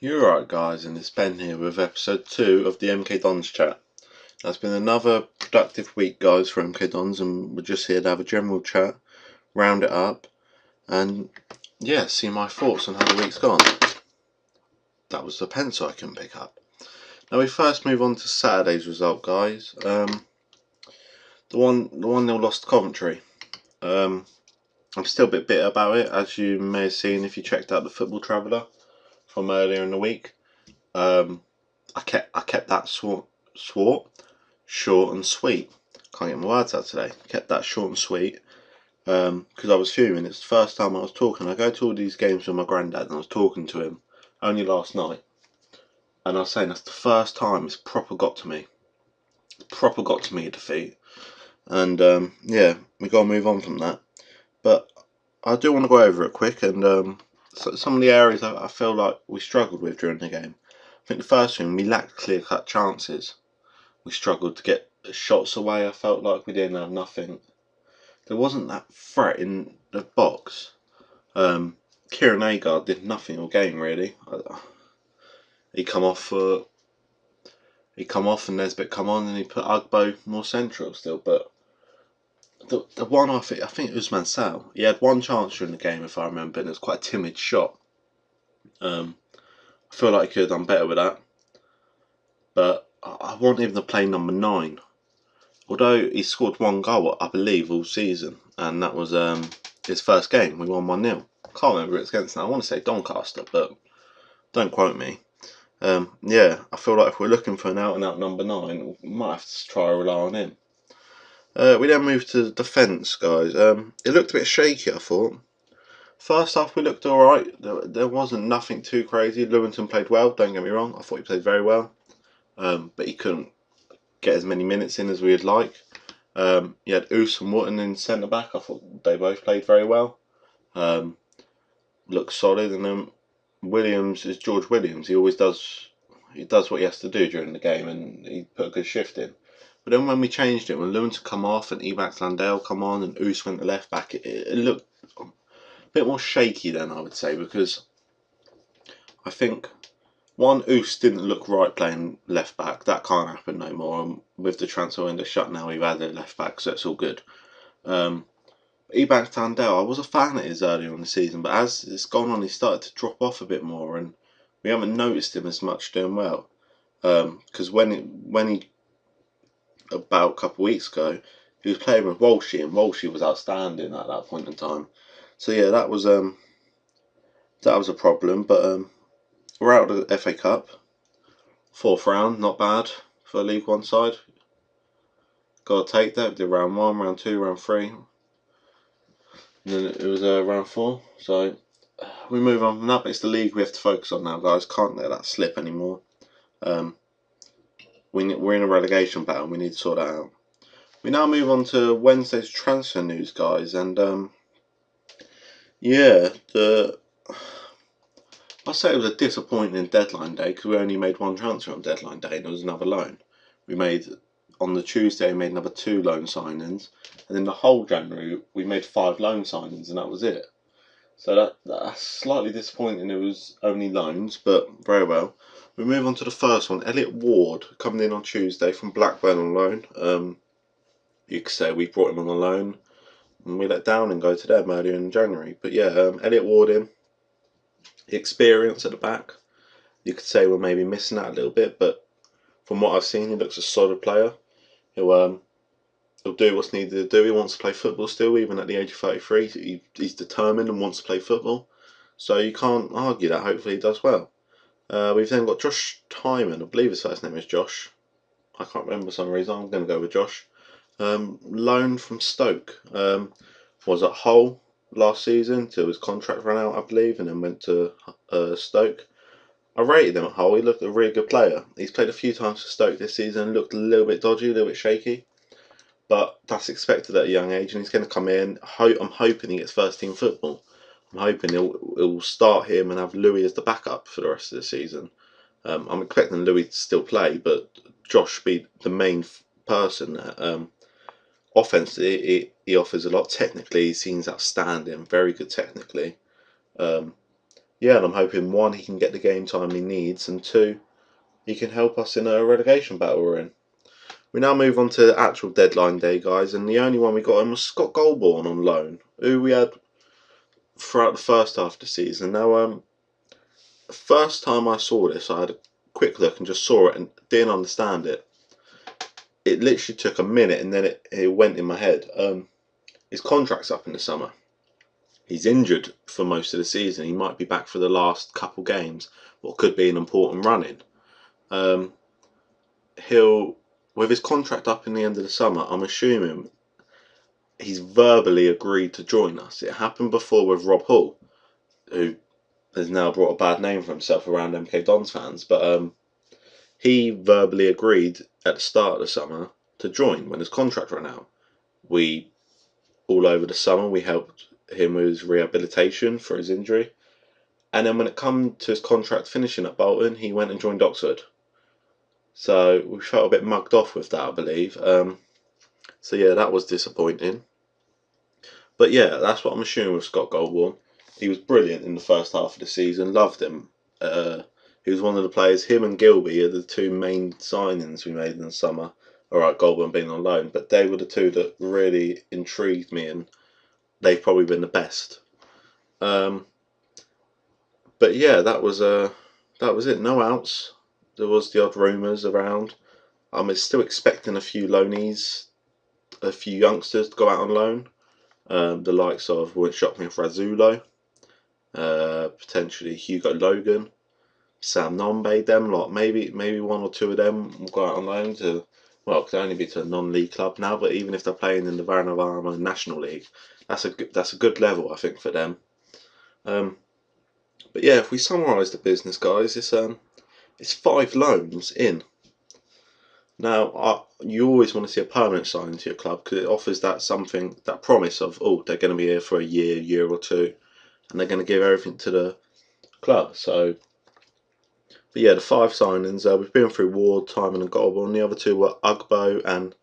You're right, guys, and it's Ben here with episode 2 of the MK Dons chat. It's been another productive week, guys, for MK Dons, and we're just here to have a general chat, round it up, and yeah, see my thoughts on how the week's gone. That was the pencil I couldn't pick up. Now we first move on to Saturday's result, guys. The 1-0 loss to Coventry. I'm still a bit bitter about it, as you may have seen if you checked out the Football Traveller from earlier in the week. I kept that short and sweet. Can't get my words out today. Kept that short and sweet because I was fuming. It's the first time I was talking. I go to all these games with my granddad, and I was talking to him only last night, and I was saying that's the first time it's proper got to me. Proper got to me, a defeat, and yeah, we gotta move on from that. But I do want to go over it quick, and so some of the areas I feel like we struggled with during the game. I think the first thing, we lacked clear-cut chances. We struggled to get shots away. I felt like we didn't have nothing. There wasn't that threat in the box. Kieran Agard did nothing all game really. He come off and Nesbitt come on, and he put Ugbo more central still. But the one I think it was Mansell. He had one chance during the game, if I remember, and it was quite a timid shot. I feel like he could have done better with that. But I want him to play number 9. Although he scored one goal, I believe, all season, and that was his first game. We won 1-0. Can't remember who it's against now. I want to say Doncaster, but don't quote me. Yeah, I feel like if we're looking for an out-and-out number 9, we might have to try and rely on him. We then moved to the defence, guys. It looked a bit shaky, I thought. First half, we looked alright. There wasn't nothing too crazy. Lewington played well, don't get me wrong. I thought he played very well. But he couldn't get as many minutes in as we would like. You had Oos and Wotton in centre back. I thought they both played very well. Looked solid, and then Williams is George Williams. He always does. He does what he has to do during the game, and he put a good shift in. But then when we changed it, when Lewin come off and Ebax Landale come on and Oos went to left back, it looked a bit more shaky then, I would say, because I think Oos didn't look right playing left back. That can't happen no more. And with the transfer window shut now, we've added a left back, so it's all good. Ebax Landale, I was a fan of his earlier in the season, but as it's gone on, he started to drop off a bit more, and we haven't noticed him as much doing well. Because when he about a couple of weeks ago, he was playing with Walsall, and Walsall was outstanding at that point in time. So yeah, that was a problem. But we're out of the FA Cup, 4th round, not bad for a League One side. Gotta take that. We did round 1, round 2, round 3. And then it was round 4, so we move on from that. But it's the league we have to focus on now, guys. Can't let that slip anymore. We're in a relegation battle. We need to sort that out. We now move on to Wednesday's transfer news, guys, and yeah, I'll say it was a disappointing deadline day because we only made one transfer on deadline day, and it was another loan. We made on the Tuesday, we made another 2 loan signings, and in the whole January we made 5 loan signings, and that was it. So that's slightly disappointing. It was only loans, but very well. We move on to the first one. Elliot Ward coming in on Tuesday from Blackburn on loan. You could say we brought him on a loan, and we let down and go to them earlier in January. But yeah, Elliot Ward in. Experience at the back. You could say we're maybe missing that a little bit, but from what I've seen, he looks a solid player. He'll do what's needed to do. He wants to play football still, even at the age of 33. He's determined and wants to play football. So you can't argue that. Hopefully he does well. We've then got Josh Timon. I believe his first name is Josh. I can't remember for some reason. I'm going to go with Josh. Loan from Stoke. Was at Hull last season till his contract ran out, I believe, and then went to Stoke. I rated him at Hull. He looked a really good player. He's played a few times for Stoke this season. Looked a little bit dodgy, a little bit shaky. But that's expected at a young age, and he's going to come in. I'm hoping he gets first team football. I'm hoping he'll start him and have Louis as the backup for the rest of the season. I'm expecting Louis to still play, but Josh be the main person there. Offensively, he offers a lot. Technically, he seems outstanding, very good technically. yeah, and I'm hoping one, he can get the game time he needs, and two, he can help us in a relegation battle we're in. We now move on to the actual deadline day, guys, and the only one we got in was Scott Goldborn on loan, who we had throughout the first half of the season. Now, the first time I saw this, I had a quick look and just saw it and didn't understand it. It literally took a minute, and then it went in my head. His contract's up in the summer. He's injured for most of the season. He might be back for the last couple games, what could be an important run-in. He'll, with his contract up in the end of the summer, I'm assuming he's verbally agreed to join us. It happened before with Rob Hall, who has now brought a bad name for himself around MK Dons fans, but he verbally agreed at the start of the summer to join when his contract ran out. We, all over the summer, we helped him with his rehabilitation for his injury, and then when it come to his contract finishing at Bolton, he went and joined Oxford. So we felt a bit mugged off with that, I believe. So yeah, that was disappointing. But yeah, that's what I'm assuming with Scott Goldborn. He was brilliant in the first half of the season. Loved him. He was one of the players. Him and Gilby are the two main signings we made in the summer. Alright, Goldborn being on loan, but they were the two that really intrigued me, and they've probably been the best. But yeah, that was it. No outs. There was the odd rumours around. I'm still expecting a few loanees, a few youngsters to go out on loan. The likes of, wouldn't shock me if Razzulo, potentially Hugo Logan, Sam Nombe, them lot. Maybe one or two of them will go out on loan to, well, it could only be to a non-league club now, but even if they're playing in the Varanavama National League, that's a good level, I think, for them. But yeah, if we summarise the business, guys, it's 5 loans in. Now, you always want to see a permanent signing to your club because it offers that promise of, oh, they're going to be here for a year or two, and they're going to give everything to the club. So, but yeah, the 5 signings, we've been through Ward, Timon and Goldborn. The other 2 were Ugbo and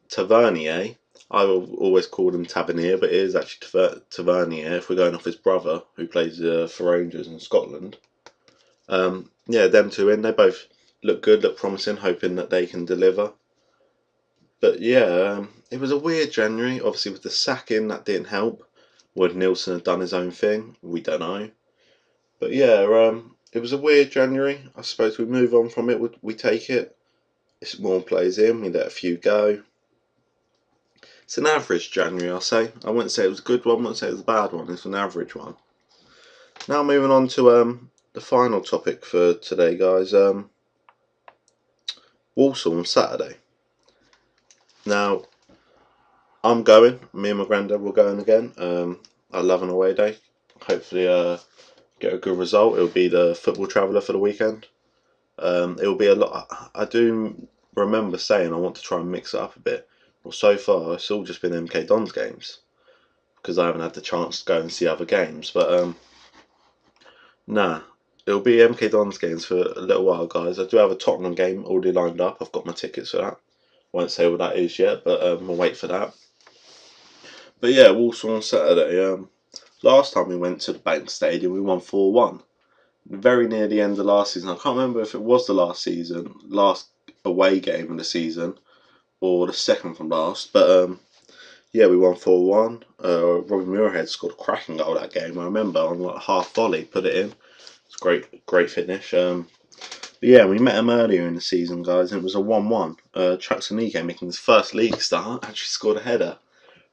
Tavernier. I will always call him Tavernier, but it is actually Tavernier if we're going off his brother, who plays for Rangers in Scotland. Yeah, them 2 in. They both look good, look promising, hoping that they can deliver. But yeah, it was a weird January. Obviously, with the sacking, that didn't help. Would Nielsen have done his own thing? We don't know. But yeah, it was a weird January. I suppose we move on from it. We take it. It's more players in. We let a few go. It's an average January, I'll say. I wouldn't say it was a good one. I wouldn't say it was a bad one. It's an average one. Now moving on to the final topic for today, guys. Walsall on Saturday. Now, I'm going. Me and my granddad will going again. I love an away day. Hopefully, get a good result. It'll be the football traveller for the weekend. It'll be a lot. I do remember saying I want to try and mix it up a bit. Well, so far it's all just been MK Dons games because I haven't had the chance to go and see other games. But nah, it'll be MK Dons games for a little while, guys. I do have a Tottenham game already lined up. I've got my tickets for that. Won't say what that is yet, but we'll wait for that. But yeah, Walsall on Saturday. Last time we went to the Bank Stadium, we won 4-1. Very near the end of last season. I can't remember if it was the last away game of the season, or the second from last. But yeah, we won 4-1. Robbie Muirhead scored a cracking goal that game. I remember on like half volley, put it in. It's great finish. But yeah, we met him earlier in the season, guys, and it was a 1-1. Chucks Anike making his first league start actually scored a header.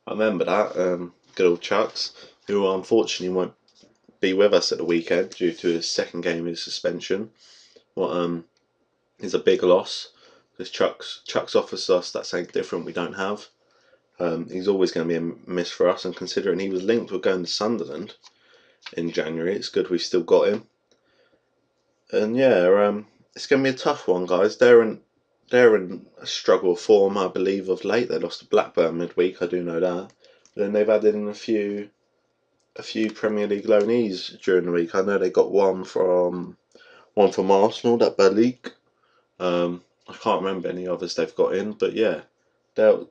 I remember that. Good old Chucks, who unfortunately won't be with us at the weekend due to his second game of his suspension. What is a big loss because Chucks offers us that something different we don't have. He's always going to be a miss for us, and considering he was linked with going to Sunderland in January, it's good we've still got him. And yeah, it's going to be a tough one, guys. They're in a struggle of form, I believe, of late. They lost to Blackburn midweek, I do know that. But then they've added in a few Premier League loanees during the week. I know they got one from Arsenal, that Balik. I can't remember any others they've got in, but yeah, they'll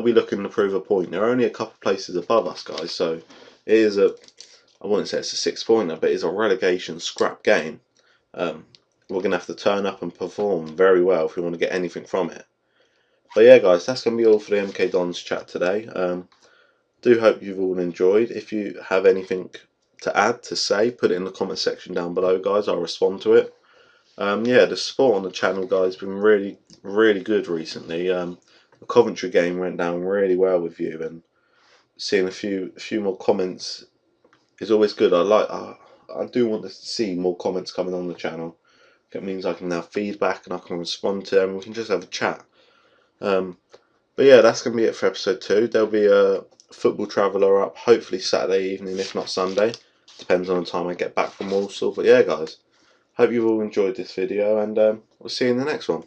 be looking to prove a point. They're only a couple of places above us, guys, so it is I wouldn't say it's a 6-pointer, but it's a relegation scrap game. We're going to have to turn up and perform very well if we want to get anything from it. But yeah, guys, that's going to be all for the MK Dons chat today. Do hope you've all enjoyed. If you have anything to add, to say, put it in the comment section down below, guys. I'll respond to it. Yeah, the support on the channel, guys, has been really, really good recently. The Coventry game went down really well with you, and seeing a few more comments is always good. I do want to see more comments coming on the channel. It means I can have feedback and I can respond to them. We can just have a chat. But yeah, that's going to be it for episode 2. There'll be a football traveller up, hopefully Saturday evening, if not Sunday. Depends on the time I get back from Walsall. But yeah, guys, hope you've all enjoyed this video, and we'll see you in the next one.